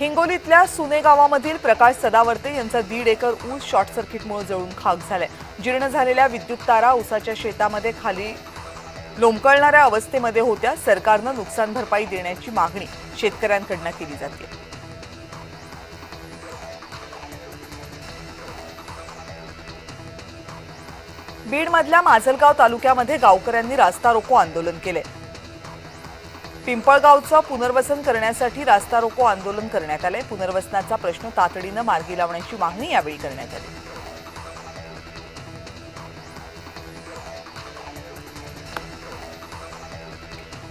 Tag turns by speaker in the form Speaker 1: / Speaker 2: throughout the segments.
Speaker 1: हिंगोलीतल्या सुने गावामधील प्रकाश सदावर्ते यांचा 1.5 एकर ऊस शॉर्ट सर्किटमुळे जळून खाक झालाय। जीर्ण झालेल्या विद्युत तारा ऊसाच्या शेतामध्ये खाली लोंबकळणाऱ्या अवस्थेमध्ये होत्या। सरकारने नुकसान भरपाई देण्याची मागणी शेतकऱ्यांकडून केली जाते। बीडमधल्या माजलगाव तालुक्यामध्ये गावकऱ्यांनी रास्ता रोको आंदोलन केले। पिंपळगावचं पुनर्वसन करण्यासाठी रास्ता रोको आंदोलन करण्यात आले। पुनर्वसनाचा प्रश्न तातडीने मार्गी लावण्याची मागणी यावेळी करण्यात आली।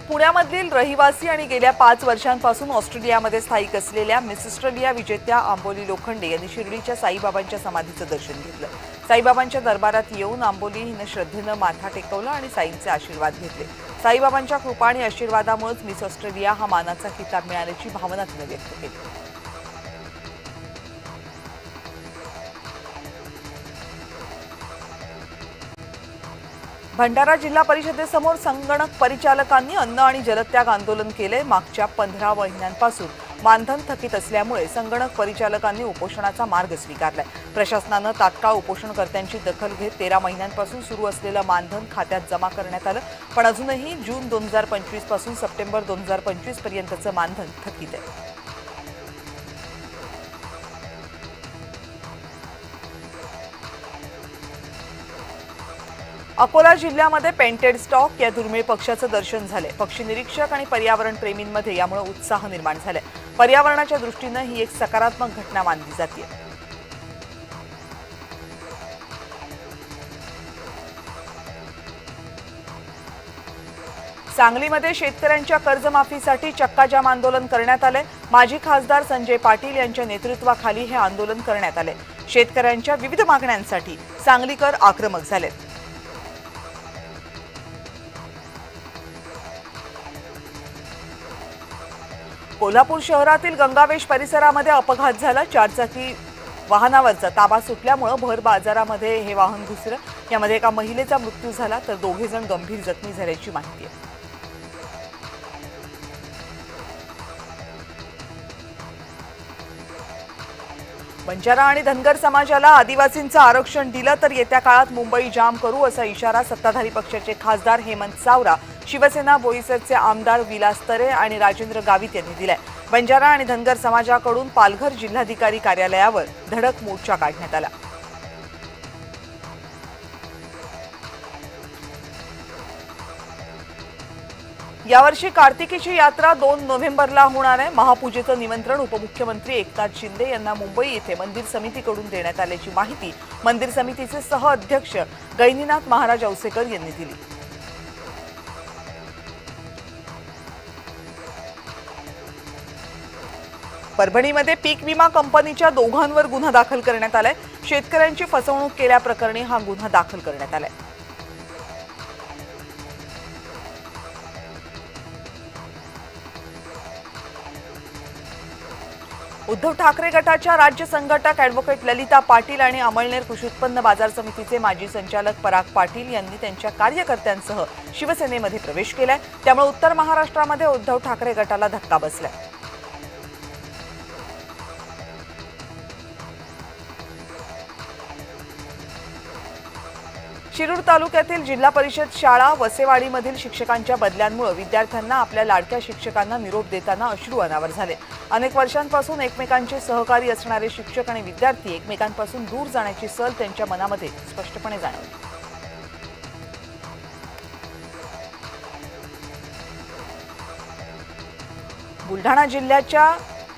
Speaker 1: पुण्यामधील रहिवासी आणि गेल्या 5 वर्षांपासून ऑस्ट्रेलियामध्ये स्थायिक असलेल्या मिस ऑस्ट्रेलिया विजेत्या आंबोली लोखंडे यांनी शिर्डीच्या साईबाबांच्या समाधीचं दर्शन घेतलं। साईबाबांच्या दरबारात येऊन आंबोली हिने श्रद्धेने माथा टेकवला आणि साईंचे आशीर्वाद घेतले। साईबाबांच्या कृपा आणि आशीर्वादामुळेच मिस ऑस्ट्रेलिया हा मानाचा किताब मिळाल्याची भावना तिने व्यक्त केली। भंडारा जिल्हा परिषदेसमोर संगणक परिचालकांनी अन्न आणि जलत्याग आंदोलन केले। मागच्या 15 महिन्यांपासून मानधन थकीत असल्यामुळे संगणक परिचालकांनी उपोषणाचा मार्ग स्वीकारलाय। प्रशासनाने तात्काळ उपोषणकर्त्यांची दखल घेत 13 महिन्यांपासून सुरू असलेलं मानधन खात्यात जमा करण्यात आलं, पण अजूनही जून 2025 पासून सप्टेंबर 2025 पर्यंतचं मानधन थकीत आहे। अकोला जिल्ह्यामध्ये पेंटेड स्टॉक या दुर्मिळ पक्ष्याचं दर्शन झाले। पक्षी निरीक्षक आणि पर्यावरण प्रेमींमध्ये यामुळे उत्साह निर्माण झालाय। पर्यावरणाच्या दृष्टीने ही एक सकारात्मक घटना मानली जाते। सांगलीमध्ये शेतकऱ्यांच्या कर्जमाफीसाठी चक्काजाम आंदोलन करण्यात आले। माजी खासदार संजय पाटील यांच्या नेतृत्वाखाली हे आंदोलन करण्यात आले। शेतकऱ्यांच्या विविध मागण्यांसाठी सांगलीकर आक्रमक झाले। कोल्हापूर शहरातील गंगावेश परिसरामध्ये अपघात झाला। 4 चाकी वाहनावरचा ताबा सुटल्यामुळे भर बाजारामध्ये हे वाहन घुसलं। यामध्ये एका महिलेचा मृत्यू झाला तर 2 जण गंभीर जखमी झाल्याची माहिती आहे। बंजारा आणि धनगर समाजाला आदिवासींचं आरक्षण दिलं तर येत्या काळात मुंबई जाम करू असा इशारा सत्ताधारी पक्षाचे खासदार हेमंत सावरा, शिवसेना बोईसरचे आमदार विलास तरे आणि राजेंद्र गावित यांनी दिलाय। बंजारा आणि धनगर समाजाकडून पालघर जिल्हाधिकारी कार्यालयावर धडक मोर्चा काढण्यात आला। यावर्षी कार्तिकीची यात्रा 2 नोव्हेंबरला होणार आहे। महापूजेचं निमंत्रण उपमुख्यमंत्री एकनाथ शिंदे यांना मुंबई येथे मंदिर समितीकडून देण्यात आल्याची माहिती मंदिर समितीचे सहअध्यक्ष गैनीनाथ महाराज औसेकर यांनी दिली। परभणीमध्ये पीक विमा कंपनीच्या दोघांवर गुन्हा दाखल करण्यात आलाय। शेतकऱ्यांची फसवणूक केल्याप्रकरणी हा गुन्हा दाखल करण्यात आलाय। उद्धव ठाकरे गटाच्या राज्य संघटक ॲडव्होकेट ललिता पाटील आणि अमळनेर कृषी उत्पन्न बाजार समितीचे माजी संचालक पराग पाटील यांनी त्यांच्या कार्यकर्त्यांसह शिवसेनेमध्ये प्रवेश केलाय। त्यामुळे उत्तर महाराष्ट्रामध्ये उद्धव ठाकरे गटाला धक्का बसलाय। शिरूर तालुक्यातील जिल्हा परिषद शाळा वसेवाडीमधील शिक्षकांच्या बदल्यांमुळे विद्यार्थ्यांना आपल्या लाडक्या शिक्षकांना निरोप देताना अश्रू अनावर झाले। अनेक वर्षांपासून एकमेकांचे सहकारी असणारे शिक्षक आणि विद्यार्थी एकमेकांपासून दूर जाण्याची सल त्यांच्या मनामध्ये स्पष्टपणे जाणवली। बुलढाणा जिल्ह्याच्या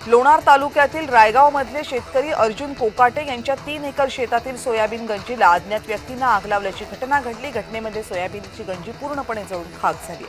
Speaker 1: लोणार तालुक्यातील रायगावमधले शेतकरी अर्जुन कोकाटे यांच्या 3 एकर शेतातील सोयाबीन गंजीला अज्ञात व्यक्तींना आग लावल्याची घटना घडली। घटनेमध्ये सोयाबीनची गंजी पूर्णपणे जळून खाक झाली।